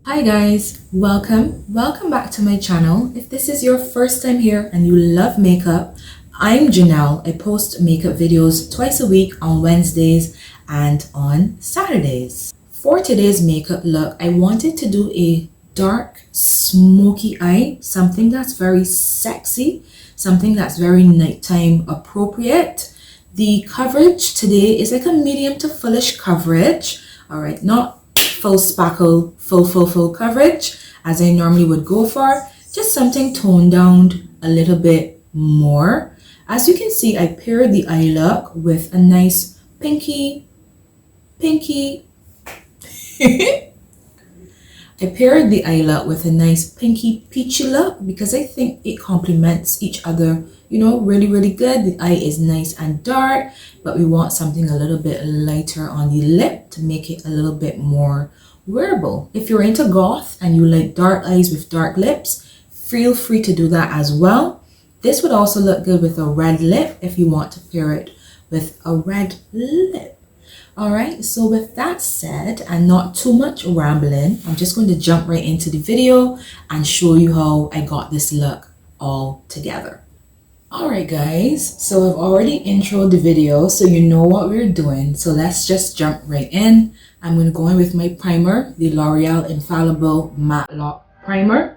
Hi guys, welcome back to my channel. If this is your first time here and you love makeup, I'm Janelle. I post makeup videos twice a week on Wednesdays and on Saturdays. For today's makeup look, I wanted to do a dark smoky eye, something that's very sexy, something that's very nighttime appropriate. The coverage today is like a medium to fullish coverage. All right, not full sparkle, full coverage as I normally would go for, just something toned down a little bit more. As you can see, I paired the eye look with a nice pinky I paired the eye look with a nice pinky peachy look because I think it complements each other, you know, really good. The eye is nice and dark, but we want something a little bit lighter on the lip to make it a little bit more wearable. If you're into goth and you like dark eyes with dark lips, feel free to do that as well. This would also look good with a red lip if you want to pair it with a red lip. Alright, so with that said and not too much rambling, I'm just going to jump right into the video and show you how I got this look all together. Alright guys, so I've already introed the video so you know what we're doing. So let's just jump right in. I'm going to go in with my primer, the L'Oreal Infallible Matte Lock Primer.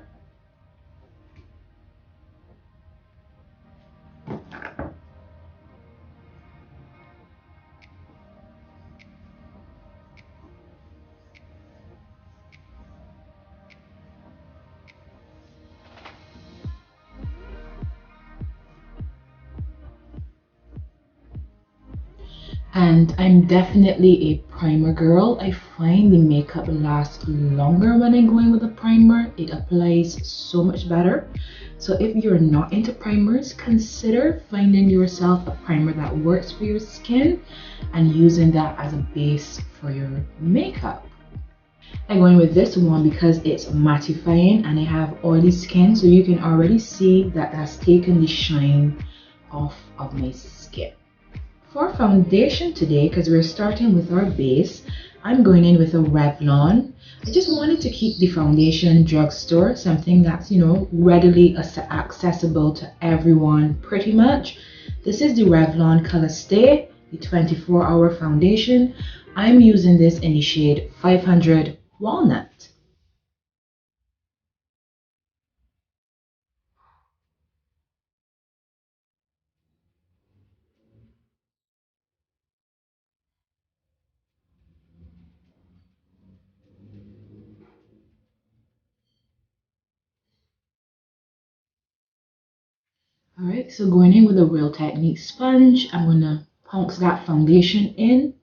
And I'm definitely a primer girl. I find the makeup lasts longer when I go in with a primer. It applies so much better. So if you're not into primers, consider finding yourself a primer that works for your skin and using that as a base for your makeup. I go in with this one because it's mattifying and I have oily skin, so you can already see that that's taken the shine off of my skin. For foundation today, because we're starting with our base, I'm going in with a Revlon. I just wanted to keep the foundation drugstore, something that's, you know, readily accessible to everyone pretty much. This is the Revlon Colorstay, the 24-hour foundation. I'm using this in the shade 500 Walnut. Alright, so going in with a Real Technique sponge, I'm going to punch that foundation in.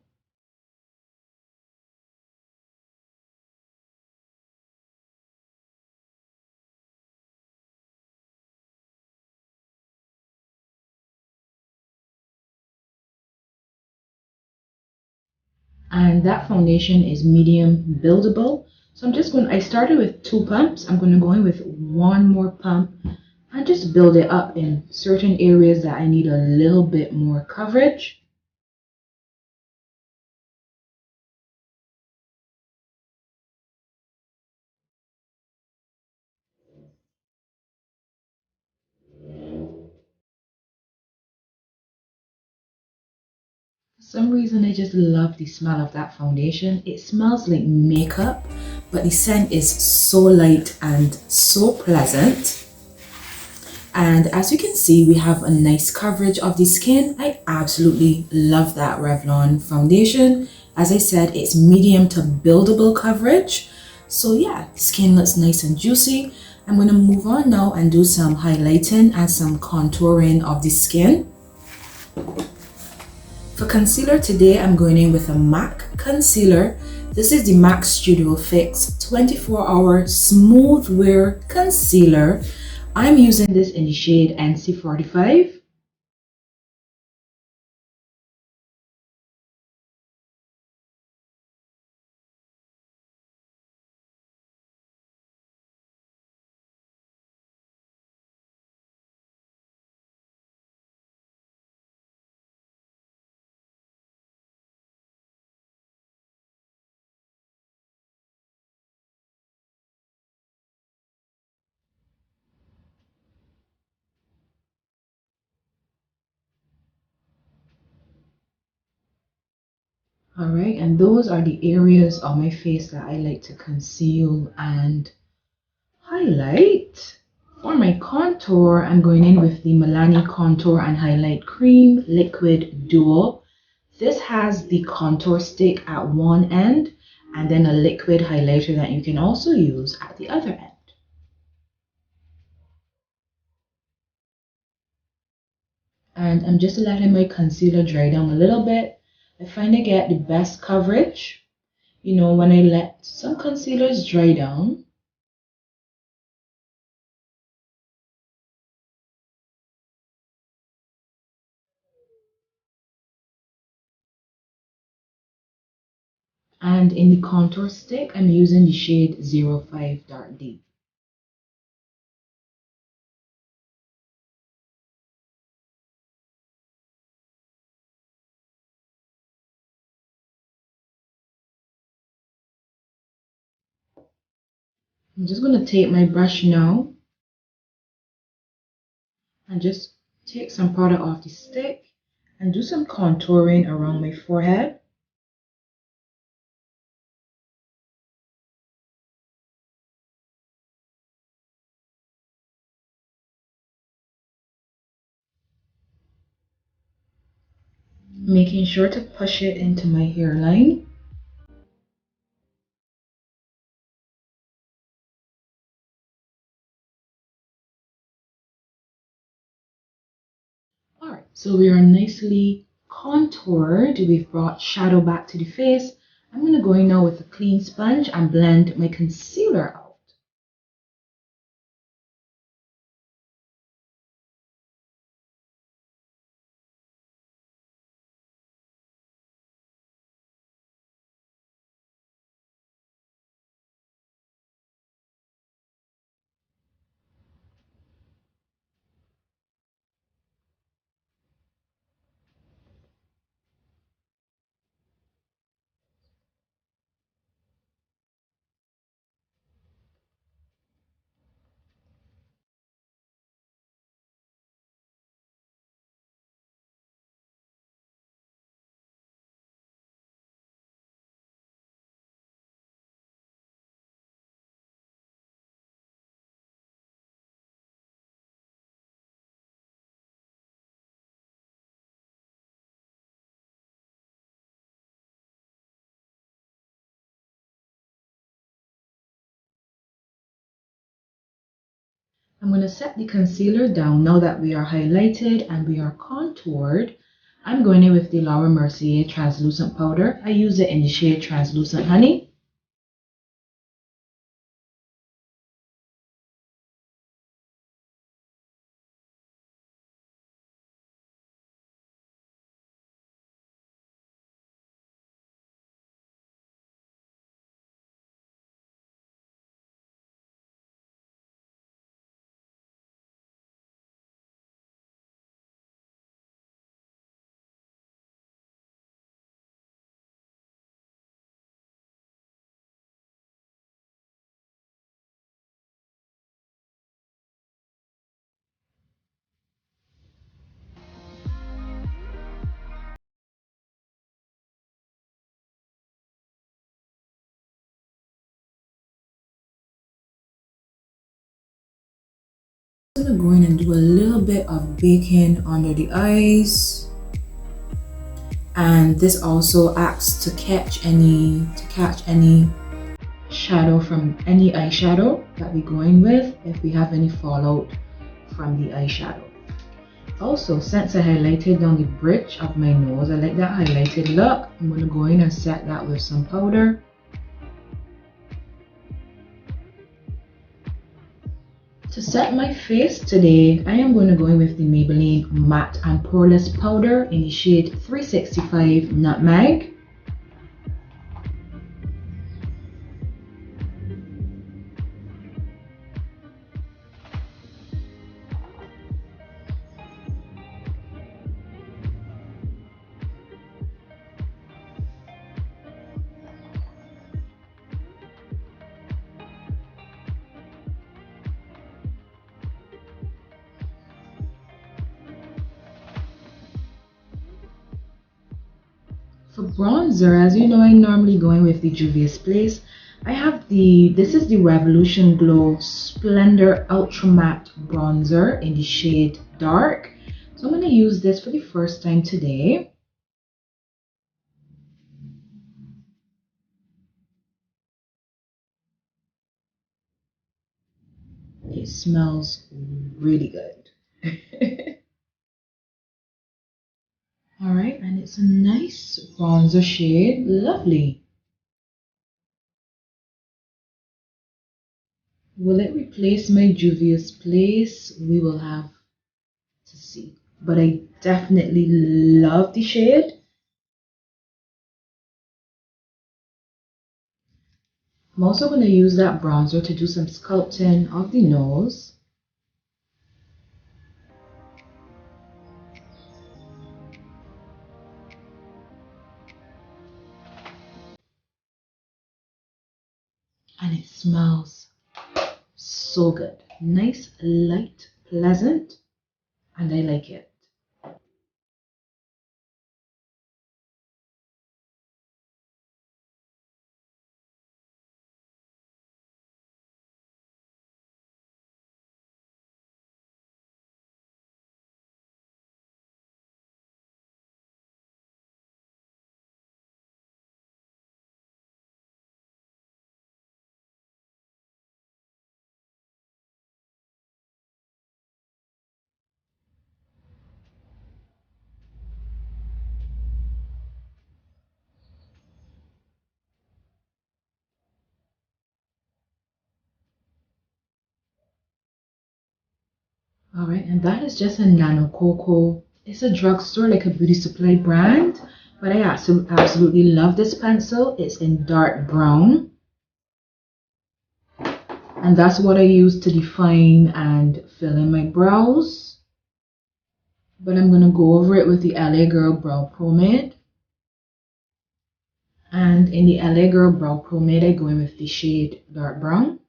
And that foundation is medium buildable. So I started with 2 pumps. I'm going to go in with 1 more pump and just build it up in certain areas that I need a little bit more coverage. For some reason, I just love the smell of that foundation. It smells like makeup, but the scent is so light and so pleasant. And as you can see, we have a nice coverage of the skin. I absolutely love that Revlon foundation. As I said, it's medium to buildable coverage. So yeah, the skin looks nice and juicy. I'm going to move on now and do some highlighting and some contouring of the skin. For concealer today, I'm going in with a MAC concealer. This is the MAC Studio Fix 24-hour smooth wear concealer. I'm using this in the shade NC45. Alright, and those are the areas of my face that I like to conceal and highlight. For my contour, I'm going in with the Milani Contour and Highlight Cream Liquid Duo. This has the contour stick at one end and then a liquid highlighter that you can also use at the other end. And I'm just letting my concealer dry down a little bit. I find I get the best coverage, you know, when I let some concealers dry down. And in the contour stick, I'm using the shade 05 Dark Deep. I'm just going to take my brush now and just take some product off the stick and do some contouring around my forehead. Making sure to push it into my hairline. Alright, so we are nicely contoured. We've brought shadow back to the face. I'm going to go in now with a clean sponge and blend my concealer out. I'm going to set the concealer down now that we are highlighted and we are contoured. I'm going in with the Laura Mercier translucent powder. I use it in the shade Translucent Honey. I'm going to go in and do a little bit of baking under the eyes. And this also acts to catch any shadow from any eyeshadow that we go in with if we have any fallout from the eyeshadow. Also, since I highlighted down the bridge of my nose, I like that highlighted look. I'm going to go in and set that with some powder. To set my face today, I am going to go in with the Maybelline Matte and Poreless powder in the shade 365 Nutmeg. For bronzer, as you know, I normally go in with the Juvia's Place. I have this is the Revolution Glow Splendor Ultra Matte Bronzer in the shade Dark. So I'm going to use this for the first time today. It smells really good. Alright, and it's a nice bronzer shade. Lovely. Will it replace my Juvia's Place? We will have to see. But I definitely love the shade. I'm also going to use that bronzer to do some sculpting of the nose. And it smells so good. Nice, light, pleasant, and I like it. Alright, and that is just a Nano Coco. It's a drugstore, like a beauty supply brand. But I absolutely love this pencil. It's in dark brown. And that's what I use to define and fill in my brows. But I'm going to go over it with the LA Girl Brow Pomade. And in the LA Girl Brow Pomade, I go in with the shade dark brown.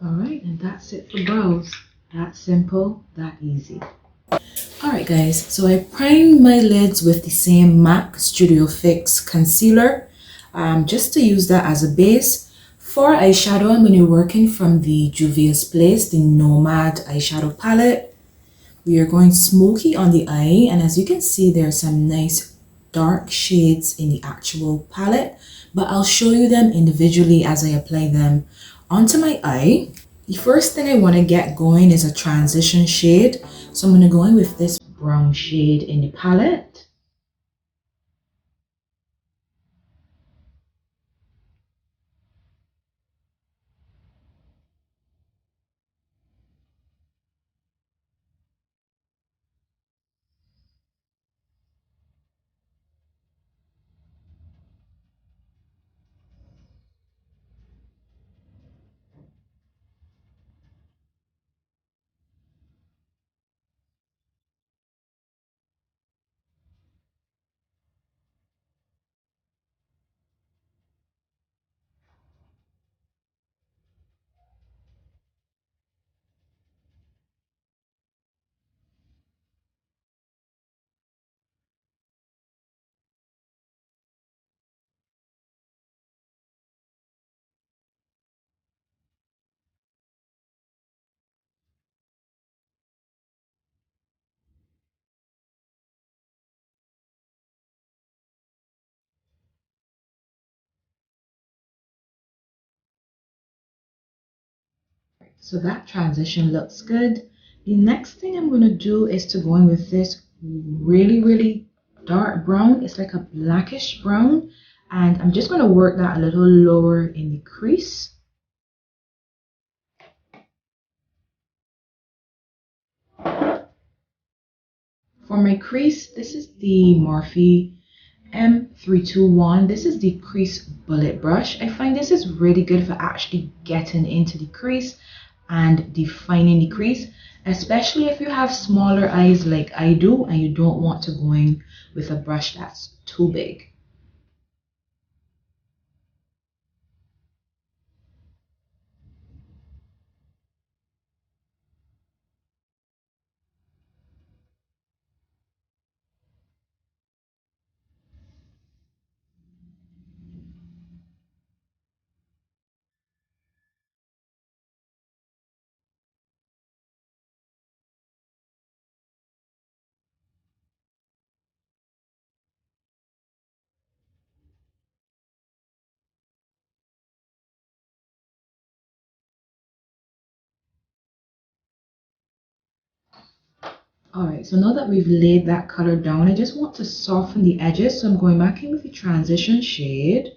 Alright, and that's it for brows. That simple, that easy. Alright guys, so I primed my lids with the same MAC Studio Fix concealer, just to use that as a base. For eyeshadow, I'm going to be working from the Juvia's Place, the Nomad eyeshadow palette. We are going smoky on the eye, and as you can see, there are some nice dark shades in the actual palette, but I'll show you them individually as I apply them onto my eye. The first thing I want to get going is a transition shade. So I'm going to go in with this brown shade in the palette. So that transition looks good. The next thing I'm going to do is to go in with this really dark brown. It's like a blackish brown, and I'm just going to work that a little lower in the crease. For my crease, this is the Morphe M321. This is the crease bullet brush. I find this is really good for actually getting into the crease and defining the crease, especially if you have smaller eyes like I do and you don't want to go in with a brush that's too big. Alright, so now that we've laid that color down, I just want to soften the edges. So I'm going back in with the transition shade.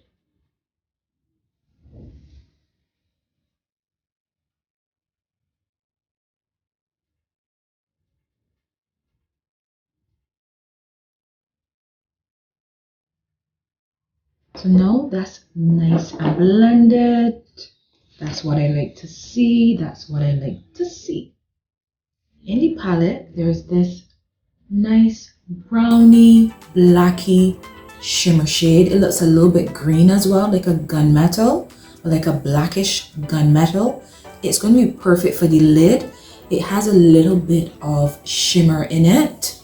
So now that's nice and blended. That's what I like to see. That's what I like to see. In the palette, there's this nice browny, blacky shimmer shade. It looks a little bit green as well, like a gunmetal, or like a blackish gunmetal. It's going to be perfect for the lid. It has a little bit of shimmer in it.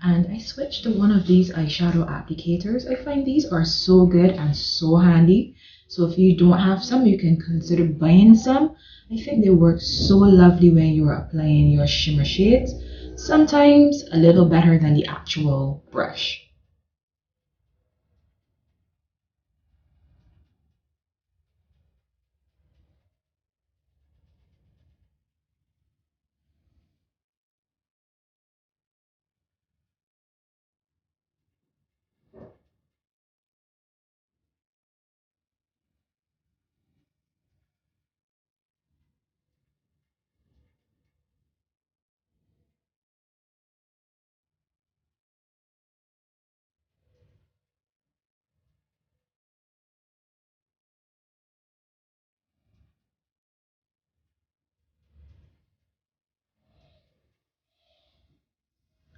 And I switched to one of these eyeshadow applicators. I find these are so good and so handy. So if you don't have some, you can consider buying some. I think they work so lovely when you're applying your shimmer shades. Sometimes a little better than the actual brush.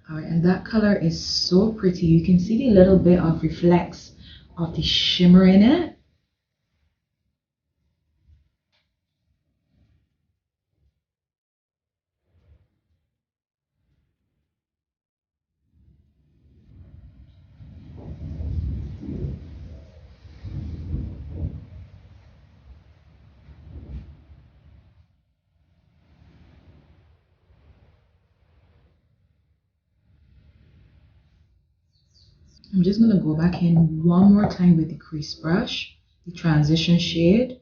Alright, and that color is so pretty. You can see the little bit of reflex of the shimmer in it. I'm just going to go back in one more time with the crease brush, the transition shade.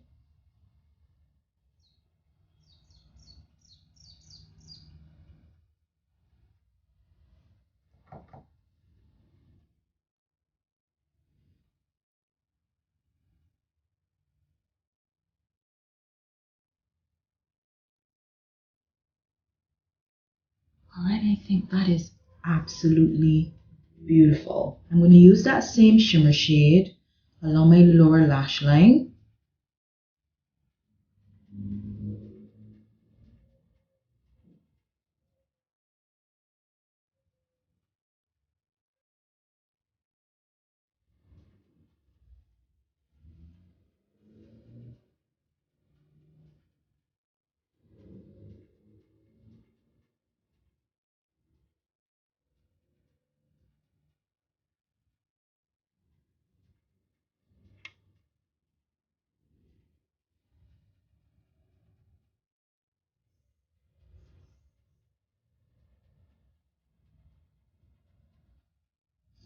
Alright, I think that is absolutely beautiful. I'm going to use that same shimmer shade along my lower lash line.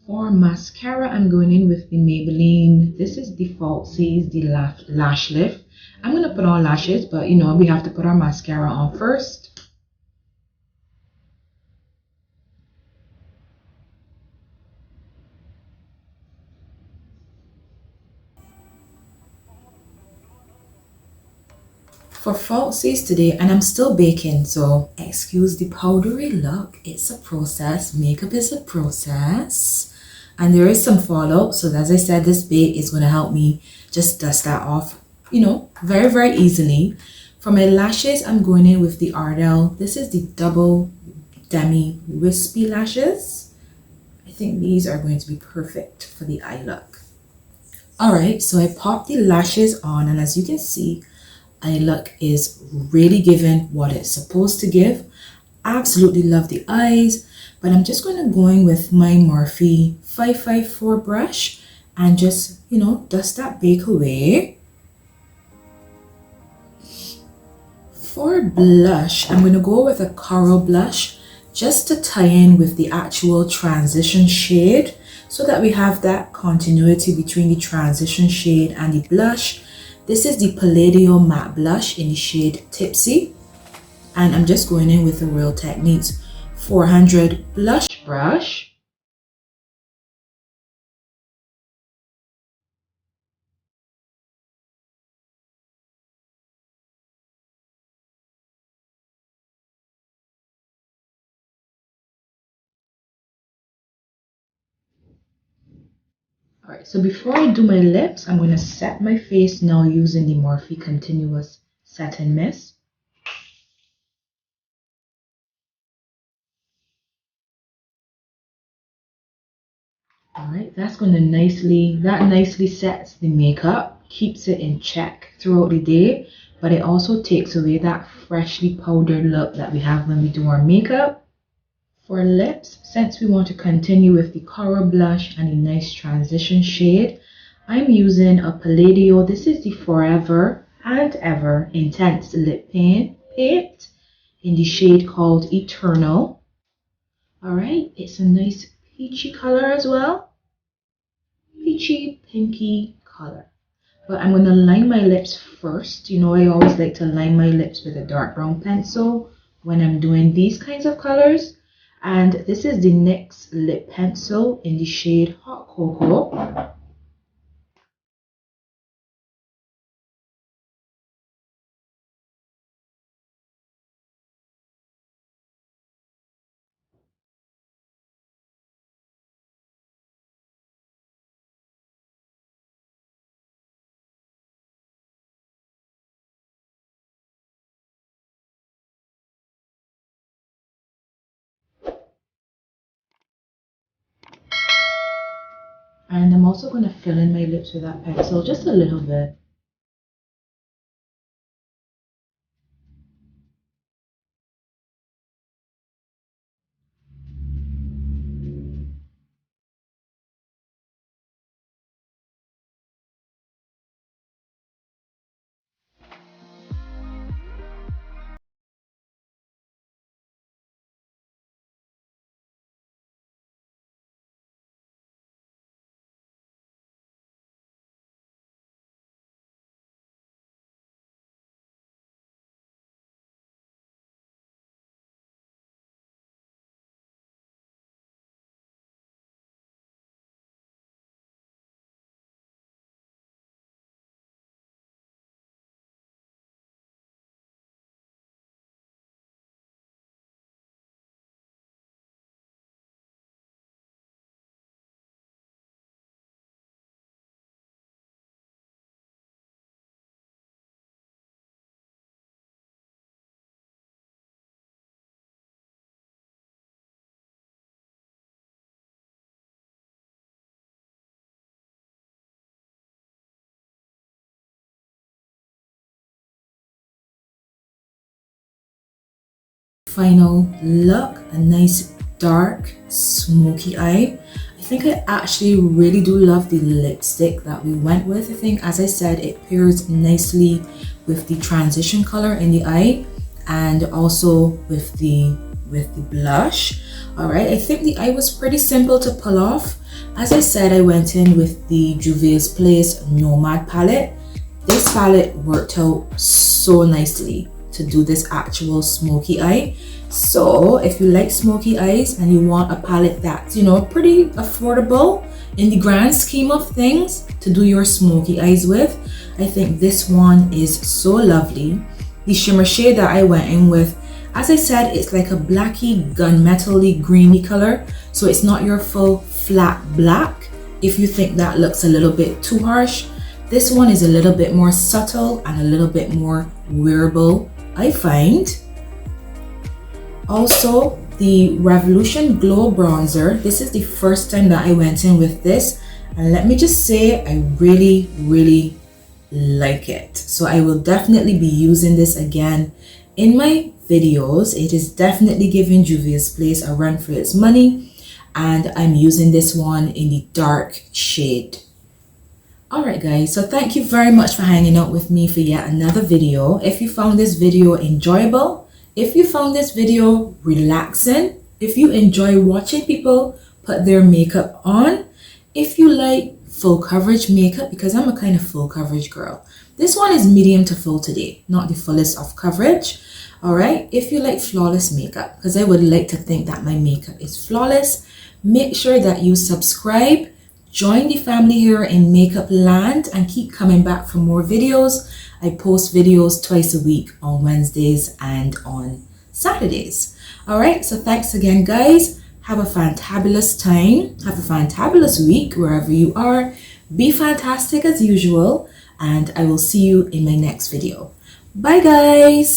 For mascara, I'm going in with the Maybelline. This is the Falsies, the Lash Lift. I'm going to put on lashes, but you know, we have to put our mascara on first. For falsies today, and I'm still baking, so excuse the powdery look. It's a process. Makeup is a process, and there is some fallout. So as I said, this bake is going to help me just dust that off, you know, very, very easily. For my lashes, I'm going in with the Ardell. This is the double demi wispy lashes. I think these are going to be perfect for the eye look. All right, so I popped the lashes on, and as you can see, eye look is really giving what it's supposed to give. Absolutely love the eyes, but I'm just going to go in with my Morphe 554 brush and just, you know, dust that bake away. For blush, I'm going to go with a coral blush just to tie in with the actual transition shade so that we have that continuity between the transition shade and the blush. This is the Palladio Matte Blush in the shade Tipsy. And I'm just going in with the Real Techniques 400 Blush Brush. Alright, so before I do my lips, I'm going to set my face now using the Morphe Continuous Setting Mist. Alright, that's going to nicely sets the makeup, keeps it in check throughout the day, but it also takes away that freshly powdered look that we have when we do our makeup. For lips, since we want to continue with the coral blush and a nice transition shade, I'm using a Palladio. This is the Forever and Ever Intense Lip Paint in the shade called Eternal. Alright, it's a nice peachy color as well. Peachy, pinky color. But I'm going to line my lips first. You know, I always like to line my lips with a dark brown pencil when I'm doing these kinds of colors. And this is the NYX lip pencil in the shade Hot Cocoa. And I'm also going to fill in my lips with that pencil just a little bit. Final look, a nice dark smoky eye. I think I actually really do love the lipstick that we went with. I think, as I said, it pairs nicely with the transition color in the eye and also with the blush. All right, I think the eye was pretty simple to pull off, As I said, I went in with the Juvia's Place Nomad palette. This palette worked out so nicely to do this actual smoky eye. So if you like smoky eyes and you want a palette that's, you know, pretty affordable in the grand scheme of things to do your smoky eyes with, I think this one is so lovely. The shimmer shade that I went in with, as I said, it's like a blacky gunmetal-y greeny color, so it's not your full flat black. If you think that looks a little bit too harsh, this one is a little bit more subtle and a little bit more wearable, I find. Also, the Revolution Glow Bronzer. This is the first time that I went in with this, and let me just say, I really like it. So I will definitely be using this again in my videos. It is definitely giving Juvia's Place a run for its money, and I'm using this one in the dark shade. Alright guys, so thank you very much for hanging out with me for yet another video. If you found this video enjoyable, if you found this video relaxing, if you enjoy watching people put their makeup on, if you like full coverage makeup, because I'm a kind of full coverage girl. This one is medium to full today, not the fullest of coverage. Alright, if you like flawless makeup, because I would like to think that my makeup is flawless, make sure that you subscribe, join the family here in Makeup Land, and keep coming back for more videos. I post videos twice a week on Wednesdays and on Saturdays. Alright, so thanks again guys. Have a fantabulous time. Have a fantabulous week wherever you are. Be fantastic as usual, and I will see you in my next video. Bye guys.